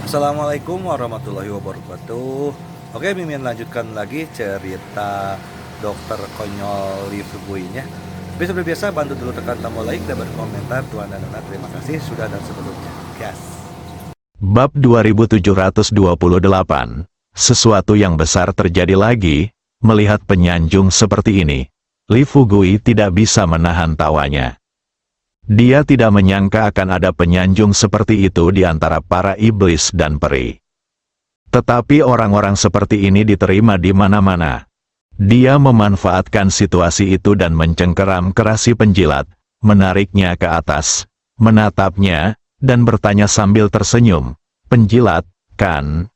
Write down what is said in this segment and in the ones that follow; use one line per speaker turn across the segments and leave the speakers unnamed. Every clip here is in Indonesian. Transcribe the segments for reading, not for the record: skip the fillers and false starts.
Assalamualaikum warahmatullahi wabarakatuh. Oke, Mimin lanjutkan lagi cerita dokter konyol Lee Fugui-nya. Tapi seperti biasa, bantu dulu tekan tombol like dan berkomentar. Tuan dan Nona, terima kasih sudah dan sebelumnya. Gas.
Bab 2728. Sesuatu yang besar terjadi lagi. Melihat penyanjung seperti ini, Lee Fugui tidak bisa menahan tawanya. Dia tidak menyangka akan ada penyanjung seperti itu di antara para iblis dan peri. Tetapi orang-orang seperti ini diterima di mana-mana. Dia memanfaatkan situasi itu dan mencengkeram keras si penjilat, menariknya ke atas, menatapnya, dan bertanya sambil tersenyum, "Penjilat, kan?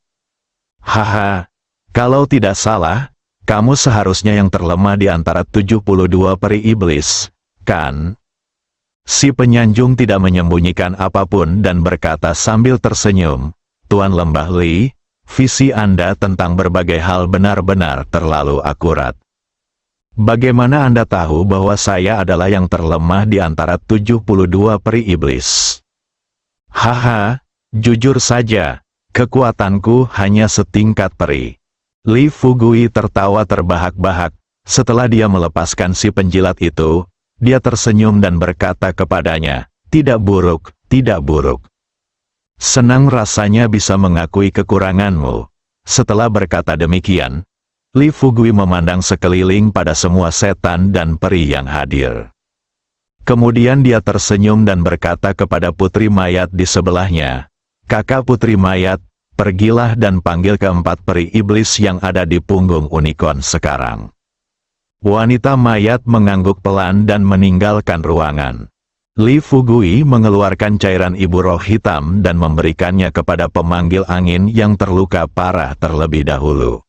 Haha, kalau tidak salah, kamu seharusnya yang terlemah di antara 72 peri iblis, kan?" Si penyanjung tidak menyembunyikan apapun dan berkata sambil tersenyum, "Tuan Lembah Li, visi Anda tentang berbagai hal benar-benar terlalu akurat. Bagaimana Anda tahu bahwa saya adalah yang terlemah di antara 72 peri iblis?" "Haha, jujur saja, kekuatanku hanya setingkat peri." Lee Fugui tertawa terbahak-bahak. Setelah dia melepaskan si penjilat itu, dia tersenyum dan berkata kepadanya, "Tidak buruk, tidak buruk. Senang rasanya bisa mengakui kekuranganmu." Setelah berkata demikian, Lee Fugui memandang sekeliling pada semua setan dan peri yang hadir. Kemudian dia tersenyum dan berkata kepada putri mayat di sebelahnya, "Kakak putri mayat, pergilah dan panggil keempat peri iblis yang ada di punggung unicorn sekarang." Wanita mayat mengangguk pelan dan meninggalkan ruangan. Lee Fugui mengeluarkan cairan ibu roh hitam dan memberikannya kepada pemanggil angin yang terluka parah terlebih dahulu.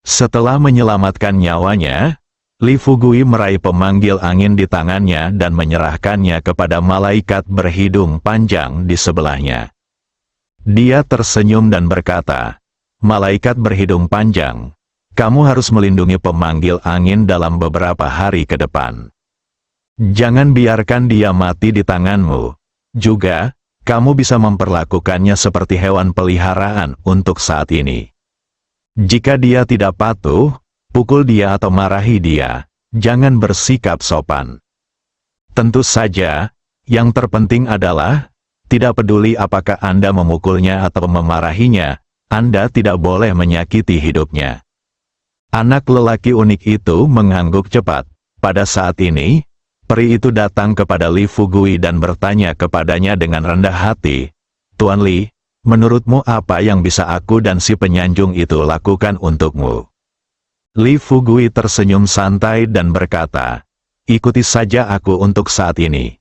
Setelah menyelamatkan nyawanya, Lee Fugui meraih pemanggil angin di tangannya dan menyerahkannya kepada malaikat berhidung panjang di sebelahnya. Dia tersenyum dan berkata, "Malaikat berhidung panjang, kamu harus melindungi pemanggil angin dalam beberapa hari ke depan. Jangan biarkan dia mati di tanganmu. Juga, kamu bisa memperlakukannya seperti hewan peliharaan untuk saat ini. Jika dia tidak patuh, pukul dia atau marahi dia. Jangan bersikap sopan. Tentu saja, yang terpenting adalah, tidak peduli apakah Anda memukulnya atau memarahinya, Anda tidak boleh menyakiti hidupnya." Anak lelaki unik itu mengangguk cepat. Pada saat ini, peri itu datang kepada Lee Fugui dan bertanya kepadanya dengan rendah hati, "Tuan Li, menurutmu apa yang bisa aku dan si penyanjung itu lakukan untukmu?" Lee Fugui tersenyum santai dan berkata, "Ikuti saja aku untuk saat ini.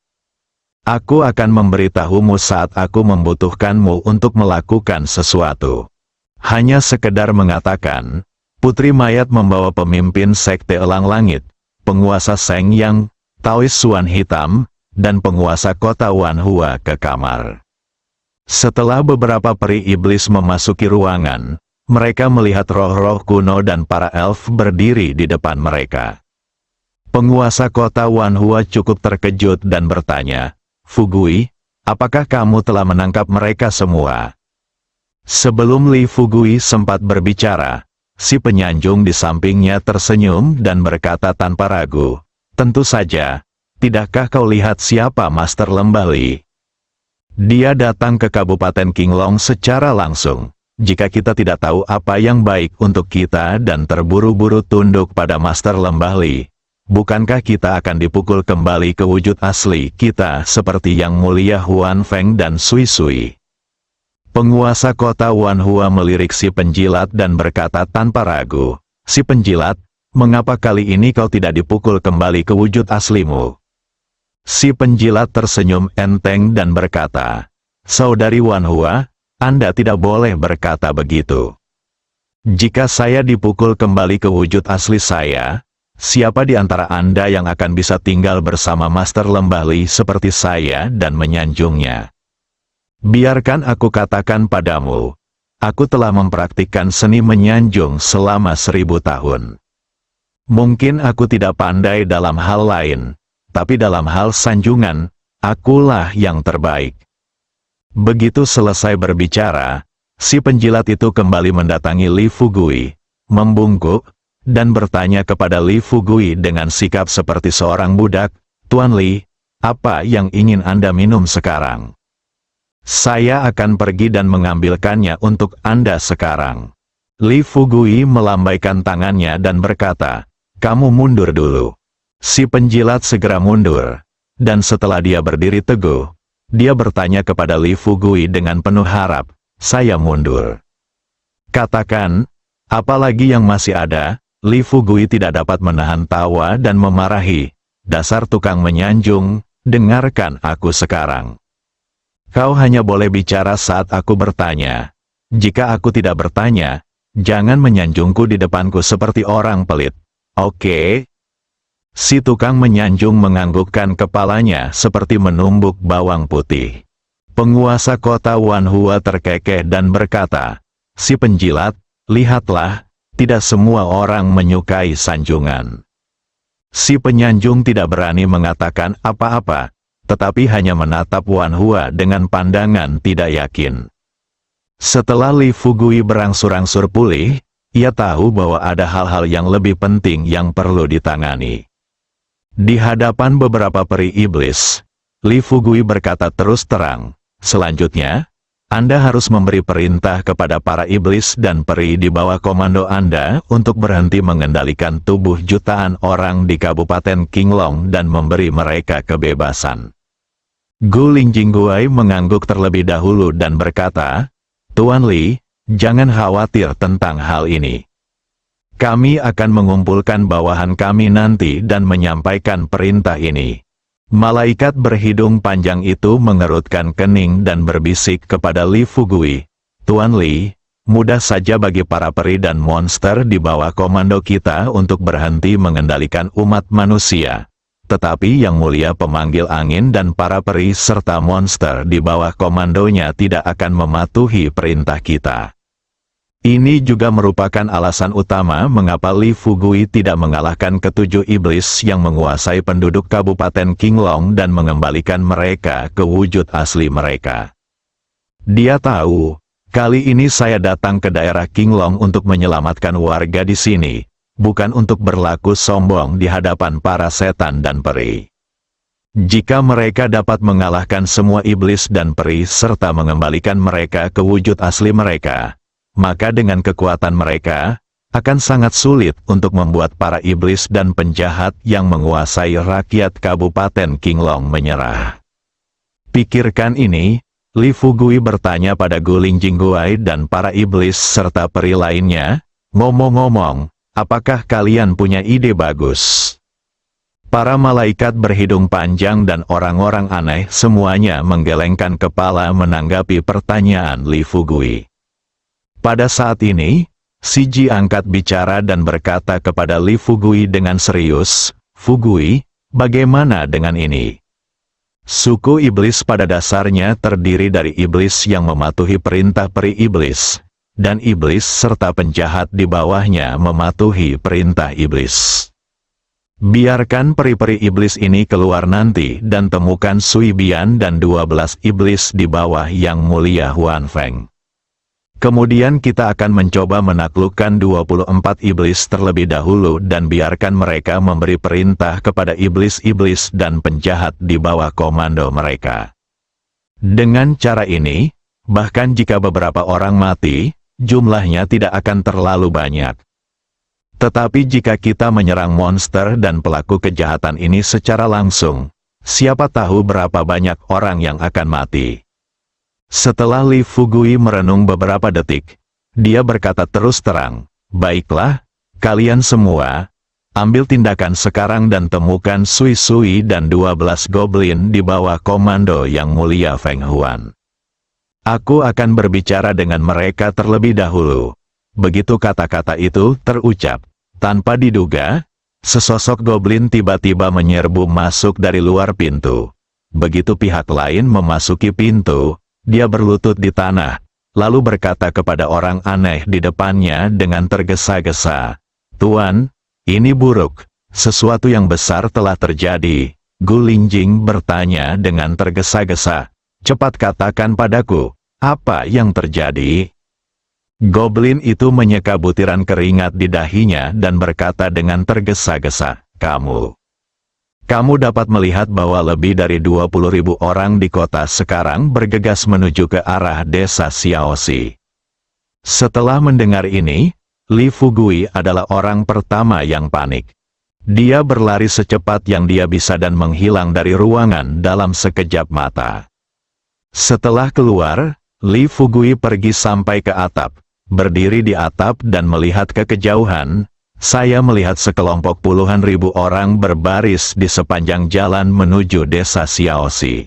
Aku akan memberitahumu saat aku membutuhkanmu untuk melakukan sesuatu." Hanya sekedar mengatakan, putri mayat membawa pemimpin sekte Elang Langit, penguasa Seng Yang, Taois Suan Hitam, dan penguasa kota Wanhua ke kamar. Setelah beberapa peri iblis memasuki ruangan, mereka melihat roh-roh kuno dan para elf berdiri di depan mereka. Penguasa kota Wanhua cukup terkejut dan bertanya, "Fugui, apakah kamu telah menangkap mereka semua?" Sebelum Lee Fugui sempat berbicara, si penyanjung di sampingnya tersenyum dan berkata tanpa ragu, "Tentu saja, tidakkah kau lihat siapa Master Lembah Li? Dia datang ke Kabupaten Qinglong secara langsung. Jika kita tidak tahu apa yang baik untuk kita dan terburu-buru tunduk pada Master Lembah Li, bukankah kita akan dipukul kembali ke wujud asli kita seperti Yang Mulia Huan Feng dan Sui Sui?" Penguasa kota Wanhua melirik si penjilat dan berkata tanpa ragu, "Si penjilat, mengapa kali ini kau tidak dipukul kembali ke wujud aslimu?" Si penjilat tersenyum enteng dan berkata, "Saudari Wanhua, Anda tidak boleh berkata begitu. Jika saya dipukul kembali ke wujud asli saya, siapa di antara Anda yang akan bisa tinggal bersama Master Lembah Li seperti saya dan menyanjungnya? Biarkan aku katakan padamu, aku telah mempraktikkan seni menyanjung selama 1000 tahun. Mungkin aku tidak pandai dalam hal lain, tapi dalam hal sanjungan, akulah yang terbaik." Begitu selesai berbicara, Si penjilat itu kembali mendatangi Li Fugui, membungkuk, dan bertanya kepada Li Fugui dengan sikap seperti seorang budak, "Tuan Li, apa yang ingin Anda minum sekarang? Saya akan pergi dan mengambilkannya untuk Anda sekarang." Li Fugui melambaikan tangannya dan berkata, "Kamu mundur dulu." Si penjilat segera mundur, dan setelah dia berdiri teguh, dia bertanya kepada Li Fugui dengan penuh harap, "Saya mundur. Katakan, apalagi yang masih ada?" Li Fugui tidak dapat menahan tawa dan memarahi, "Dasar tukang menyanjung, dengarkan aku sekarang. Kau hanya boleh bicara saat aku bertanya. Jika aku tidak bertanya, jangan menyanjungku di depanku seperti orang pelit. Oke?" Si tukang menyanjung menganggukkan kepalanya seperti menumbuk bawang putih. Penguasa kota Wanhua terkekeh dan berkata, "Si penjilat, lihatlah, tidak semua orang menyukai sanjungan." Si penyanjung tidak berani mengatakan apa-apa, tetapi hanya menatap Wanhua dengan pandangan tidak yakin. Setelah Li Fugui berangsur-angsur pulih, ia tahu bahwa ada hal-hal yang lebih penting yang perlu ditangani. Di hadapan beberapa peri iblis, Li Fugui berkata terus terang, "Selanjutnya, Anda harus memberi perintah kepada para iblis dan peri di bawah komando Anda untuk berhenti mengendalikan tubuh jutaan orang di Kabupaten Qinglong dan memberi mereka kebebasan." Gu Lingjingguai mengangguk terlebih dahulu dan berkata, "Tuan Li, jangan khawatir tentang hal ini. Kami akan mengumpulkan bawahan kami nanti dan menyampaikan perintah ini." Malaikat berhidung panjang itu mengerutkan kening dan berbisik kepada Li Fugui, "Tuan Li, mudah saja bagi para peri dan monster di bawah komando kita untuk berhenti mengendalikan umat manusia. Tetapi Yang Mulia Pemanggil Angin dan para peri serta monster di bawah komandonya tidak akan mematuhi perintah kita." Ini juga merupakan alasan utama mengapa Li Fugui tidak mengalahkan ketujuh iblis yang menguasai penduduk Kabupaten Qinglong dan mengembalikan mereka ke wujud asli mereka. Dia tahu, kali ini saya datang ke daerah Qinglong untuk menyelamatkan warga di sini, bukan untuk berlaku sombong di hadapan para setan dan peri. Jika mereka dapat mengalahkan semua iblis dan peri serta mengembalikan mereka ke wujud asli mereka, maka dengan kekuatan mereka, akan sangat sulit untuk membuat para iblis dan penjahat yang menguasai rakyat Kabupaten Qinglong menyerah. Pikirkan ini, Li Fugui bertanya pada Gu Lingjingguai dan para iblis serta peri lainnya, "Ngomong-ngomong, apakah kalian punya ide bagus?" Para malaikat berhidung panjang dan orang-orang aneh semuanya menggelengkan kepala menanggapi pertanyaan Li Fugui. Pada saat ini, Si Ji angkat bicara dan berkata kepada Li Fugui dengan serius, "Fugui, bagaimana dengan ini? Suku iblis pada dasarnya terdiri dari iblis yang mematuhi perintah peri iblis, dan iblis serta penjahat di bawahnya mematuhi perintah iblis. Biarkan peri-peri iblis ini keluar nanti dan temukan Sui Bian dan 12 iblis di bawah Yang Mulia Huan Feng. Kemudian kita akan mencoba menaklukkan 24 iblis terlebih dahulu dan biarkan mereka memberi perintah kepada iblis-iblis dan penjahat di bawah komando mereka. Dengan cara ini, bahkan jika beberapa orang mati, jumlahnya tidak akan terlalu banyak. Tetapi jika kita menyerang monster dan pelaku kejahatan ini secara langsung, siapa tahu berapa banyak orang yang akan mati." Setelah Li Fugui merenung beberapa detik, dia berkata terus terang, "Baiklah, kalian semua, ambil tindakan sekarang dan temukan Sui Sui dan 12 goblin di bawah komando Yang Mulia Feng Huan. Aku akan berbicara dengan mereka terlebih dahulu." Begitu kata-kata itu terucap, tanpa diduga, sesosok goblin tiba-tiba menyerbu masuk dari luar pintu. Begitu pihak lain memasuki pintu, dia berlutut di tanah, lalu berkata kepada orang aneh di depannya dengan tergesa-gesa, "Tuan, ini buruk, sesuatu yang besar telah terjadi." Gu Lingjing bertanya dengan tergesa-gesa, "Cepat katakan padaku, apa yang terjadi?" Goblin itu menyeka butiran keringat di dahinya dan berkata dengan tergesa-gesa, Kamu dapat melihat bahwa lebih dari 20.000 orang di kota sekarang bergegas menuju ke arah desa Xiaoxi. Setelah mendengar ini, Li Fugui adalah orang pertama yang panik. Dia berlari secepat yang dia bisa dan menghilang dari ruangan dalam sekejap mata. Setelah keluar, Li Fugui pergi sampai ke atap, berdiri di atap dan melihat ke kejauhan. Saya melihat sekelompok puluhan ribu orang berbaris di sepanjang jalan menuju desa Xiaoxi.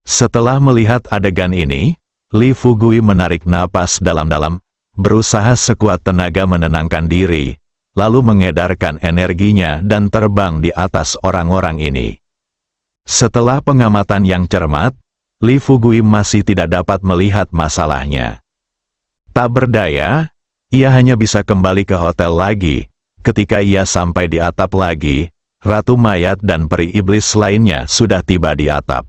Setelah melihat adegan ini, Li Fugui menarik napas dalam-dalam, berusaha sekuat tenaga menenangkan diri, lalu mengedarkan energinya dan terbang di atas orang-orang ini. Setelah pengamatan yang cermat, Li Fugui masih tidak dapat melihat masalahnya. Tak berdaya, ia hanya bisa kembali ke hotel lagi. Ketika ia sampai di atap lagi, Ratu Mayat dan peri iblis lainnya sudah tiba di atap.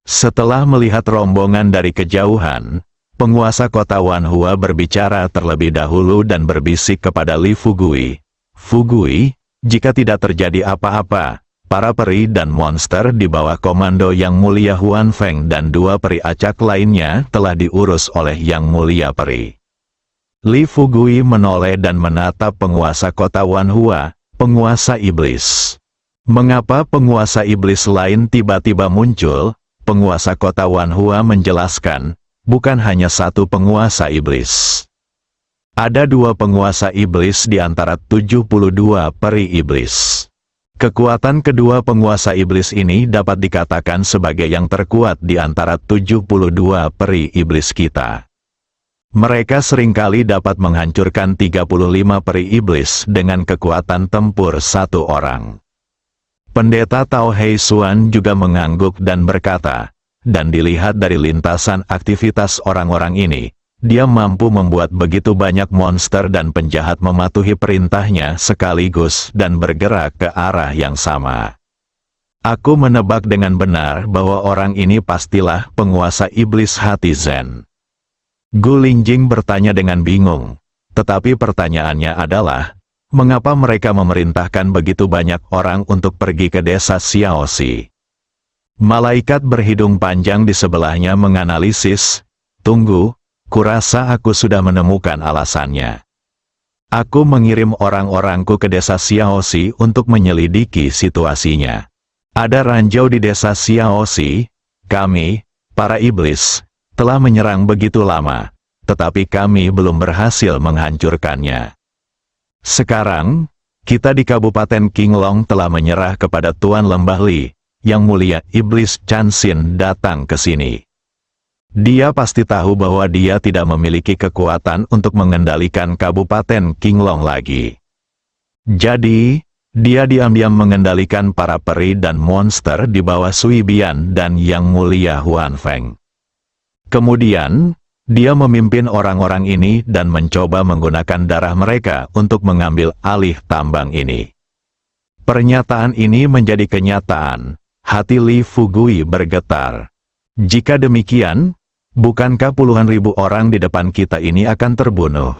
Setelah melihat rombongan dari kejauhan, penguasa kota Wanhua berbicara terlebih dahulu dan berbisik kepada Li Fugui. Fugui, jika tidak terjadi apa-apa, para peri dan monster di bawah komando Yang Mulia Huan Feng dan 2 peri acak lainnya telah diurus oleh Yang Mulia Peri. Li Fugui menoleh dan menatap penguasa kota Wanhua, penguasa iblis. Mengapa penguasa iblis lain tiba-tiba muncul? Penguasa kota Wanhua menjelaskan, bukan hanya satu penguasa iblis. Ada 2 penguasa iblis di antara 72 peri iblis. Kekuatan kedua penguasa iblis ini dapat dikatakan sebagai yang terkuat di antara 72 peri iblis kita. Mereka seringkali dapat menghancurkan 35 peri iblis dengan kekuatan tempur 1 orang. Pendeta Tao Hei Xuan juga mengangguk dan berkata, dan dilihat dari lintasan aktivitas orang-orang ini, dia mampu membuat begitu banyak monster dan penjahat mematuhi perintahnya sekaligus dan bergerak ke arah yang sama. Aku menebak dengan benar bahwa orang ini pastilah penguasa iblis hati Zen. Gu Lingjing bertanya dengan bingung, tetapi pertanyaannya adalah, mengapa mereka memerintahkan begitu banyak orang untuk pergi ke desa Xiaoxi? Malaikat berhidung panjang di sebelahnya menganalisis, tunggu, kurasa aku sudah menemukan alasannya. Aku mengirim orang-orangku ke desa Xiaoxi untuk menyelidiki situasinya. Ada ranjau di desa Xiaoxi, kami, para iblis, telah menyerang begitu lama, tetapi kami belum berhasil menghancurkannya. Sekarang, kita di Kabupaten Qinglong telah menyerah kepada Tuan Lembah Li, Yang Mulia Iblis Chanxin datang ke sini. Dia pasti tahu bahwa dia tidak memiliki kekuatan untuk mengendalikan Kabupaten Qinglong lagi. Jadi, dia diam-diam mengendalikan para peri dan monster di bawah Sui Bian dan Yang Mulia Huan Feng. Kemudian, dia memimpin orang-orang ini dan mencoba menggunakan darah mereka untuk mengambil alih tambang ini. Pernyataan ini menjadi kenyataan. Hati Li Fugui bergetar. Jika demikian, bukankah puluhan ribu orang di depan kita ini akan terbunuh?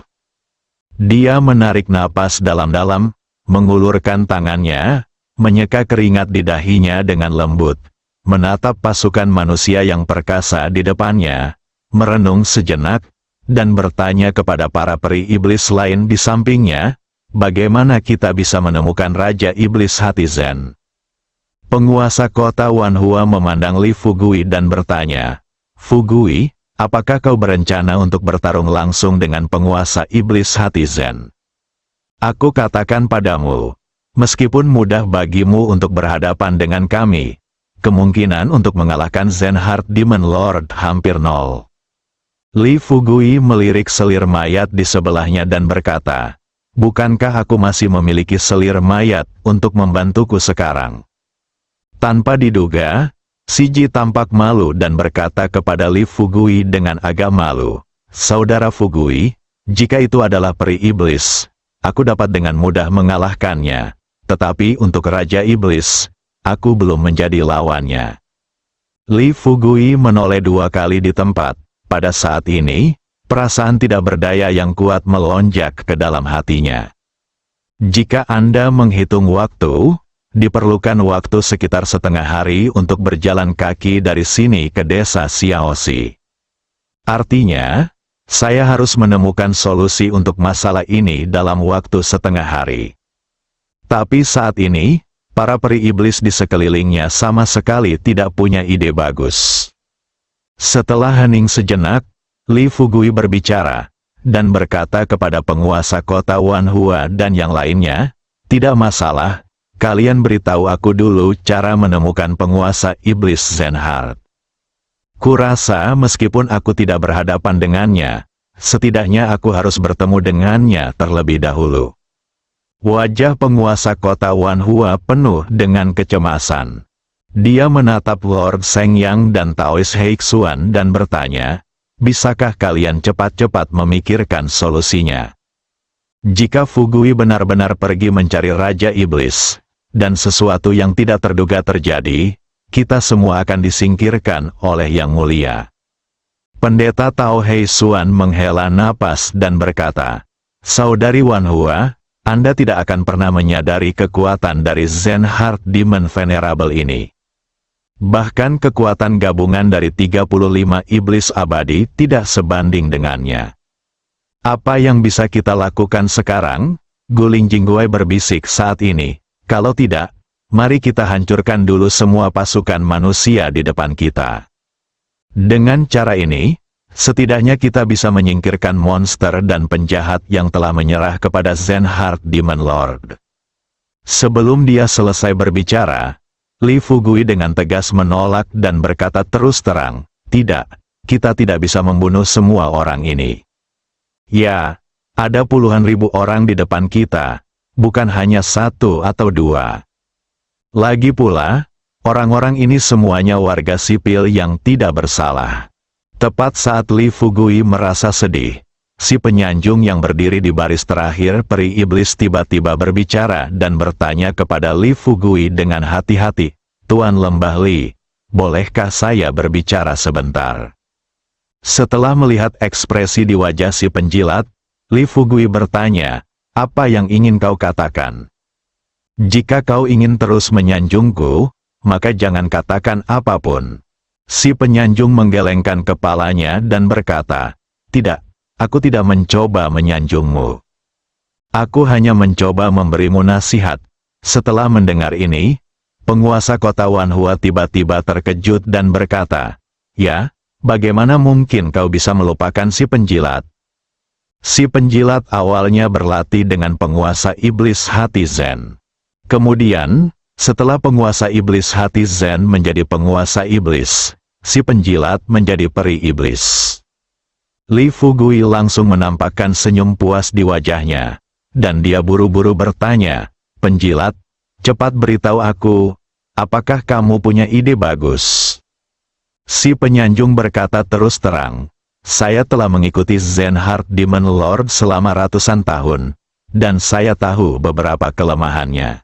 Dia menarik napas dalam-dalam, mengulurkan tangannya, menyeka keringat di dahinya dengan lembut, menatap pasukan manusia yang perkasa di depannya, merenung sejenak, dan bertanya kepada para peri iblis lain di sampingnya, bagaimana kita bisa menemukan Raja Iblis Hati Zen? Penguasa kota Wanhua memandang Li Fugui dan bertanya, Fugui, apakah kau berencana untuk bertarung langsung dengan penguasa Iblis Hati Zen? Aku katakan padamu, meskipun mudah bagimu untuk berhadapan dengan kami, kemungkinan untuk mengalahkan Zen Heart Demon Lord hampir nol. Li Fugui melirik selir mayat di sebelahnya dan berkata, bukankah aku masih memiliki selir mayat untuk membantuku sekarang? Tanpa diduga, Si Ji tampak malu dan berkata kepada Li Fugui dengan agak malu, Saudara Fugui, jika itu adalah peri iblis, aku dapat dengan mudah mengalahkannya, tetapi untuk Raja Iblis, aku belum menjadi lawannya. Li Fugui menoleh 2 kali di tempat. Pada saat ini, Perasaan tidak berdaya yang kuat melonjak ke dalam hatinya. Jika Anda menghitung waktu, diperlukan waktu sekitar setengah hari untuk berjalan kaki dari sini ke desa Xiaoxi. Artinya, saya harus menemukan solusi untuk masalah ini dalam waktu setengah hari. Tapi saat ini, para peri iblis di sekelilingnya sama sekali tidak punya ide bagus. Setelah hening sejenak, Li Fugui berbicara, dan berkata kepada penguasa kota Wanhua dan yang lainnya, "Tidak masalah, kalian beritahu aku dulu cara menemukan penguasa iblis Zenhard. Kurasa meskipun aku tidak berhadapan dengannya, setidaknya aku harus bertemu dengannya terlebih dahulu." Wajah penguasa kota Wanhua penuh dengan kecemasan. Dia menatap Lord Sengyang dan Taoist Heixuan dan bertanya, "Bisakah kalian cepat-cepat memikirkan solusinya? Jika Fugui benar-benar pergi mencari Raja Iblis, dan sesuatu yang tidak terduga terjadi, kita semua akan disingkirkan oleh Yang Mulia." Pendeta Tao Heixuan menghela napas dan berkata, "Saudari Wanhua, Anda tidak akan pernah menyadari kekuatan dari Zenhard Demon Venerable ini. Bahkan kekuatan gabungan dari 35 iblis abadi tidak sebanding dengannya. Apa yang bisa kita lakukan sekarang?" Guling Jingguai berbisik saat ini. "Kalau tidak, mari kita hancurkan dulu semua pasukan manusia di depan kita. Dengan cara ini, setidaknya kita bisa menyingkirkan monster dan penjahat yang telah menyerah kepada Zenhard Demon Lord." Sebelum dia selesai berbicara, Li Fugui dengan tegas menolak dan berkata terus terang, "Tidak, kita tidak bisa membunuh semua orang ini. Ya, ada puluhan ribu orang di depan kita, bukan hanya satu atau dua. Lagi pula, orang-orang ini semuanya warga sipil yang tidak bersalah." Tepat saat Li Fugui merasa sedih, si penyanjung yang berdiri di baris terakhir peri iblis tiba-tiba berbicara dan bertanya kepada Li Fugui dengan hati-hati, "Tuan Lembah Li, bolehkah saya berbicara sebentar?" Setelah melihat ekspresi di wajah si penjilat, Li Fugui bertanya, "Apa yang ingin kau katakan? Jika kau ingin terus menyanjungku, maka jangan katakan apapun." Si penyanjung menggelengkan kepalanya dan berkata, "Tidak, aku tidak mencoba menyanjungmu. Aku hanya mencoba memberimu nasihat." Setelah mendengar ini, penguasa kota Wanhua tiba-tiba terkejut dan berkata, "Ya, bagaimana mungkin kau bisa melupakan si penjilat?" Si penjilat awalnya berlatih dengan penguasa iblis hati Zen. Kemudian, setelah penguasa iblis hati Zen menjadi penguasa iblis, si penjilat menjadi peri iblis. Li Fugui langsung menampakkan senyum puas di wajahnya, dan dia buru-buru bertanya, "Penjilat, cepat beritahu aku, apakah kamu punya ide bagus?" Si penyanjung berkata terus terang, "Saya telah mengikuti Zenhard Demon Lord selama ratusan tahun, dan saya tahu beberapa kelemahannya."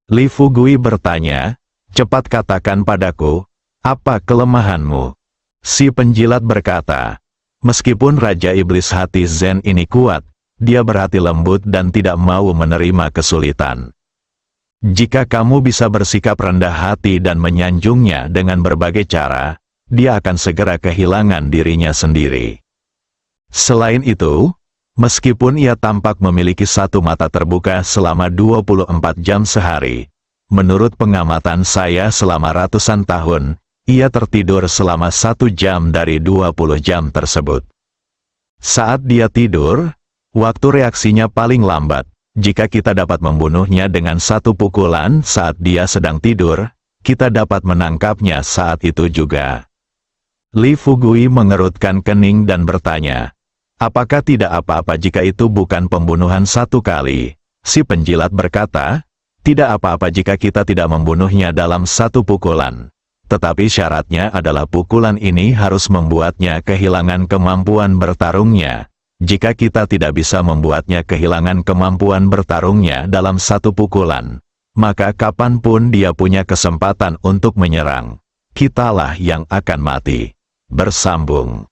Li Fugui bertanya, "Cepat katakan padaku, apa kelemahanmu?" Si penjilat berkata, "Meskipun Raja Iblis hati Zen ini kuat, dia berhati lembut dan tidak mau menerima kesulitan. Jika kamu bisa bersikap rendah hati dan menyanjungnya dengan berbagai cara, dia akan segera kehilangan dirinya sendiri. Selain itu, meskipun ia tampak memiliki satu mata terbuka selama 24 jam sehari, menurut pengamatan saya selama ratusan tahun, ia tertidur selama 1 jam dari 20 jam tersebut. Saat dia tidur, waktu reaksinya paling lambat. Jika kita dapat membunuhnya dengan 1 pukulan saat dia sedang tidur, kita dapat menangkapnya saat itu juga." Li Fugui mengerutkan kening dan bertanya, "Apakah tidak apa-apa jika itu bukan pembunuhan 1 kali?" Si penjilat berkata, "Tidak apa-apa jika kita tidak membunuhnya dalam 1 pukulan. Tetapi syaratnya adalah pukulan ini harus membuatnya kehilangan kemampuan bertarungnya. Jika kita tidak bisa membuatnya kehilangan kemampuan bertarungnya dalam 1 pukulan, maka kapanpun dia punya kesempatan untuk menyerang, kitalah yang akan mati." Bersambung.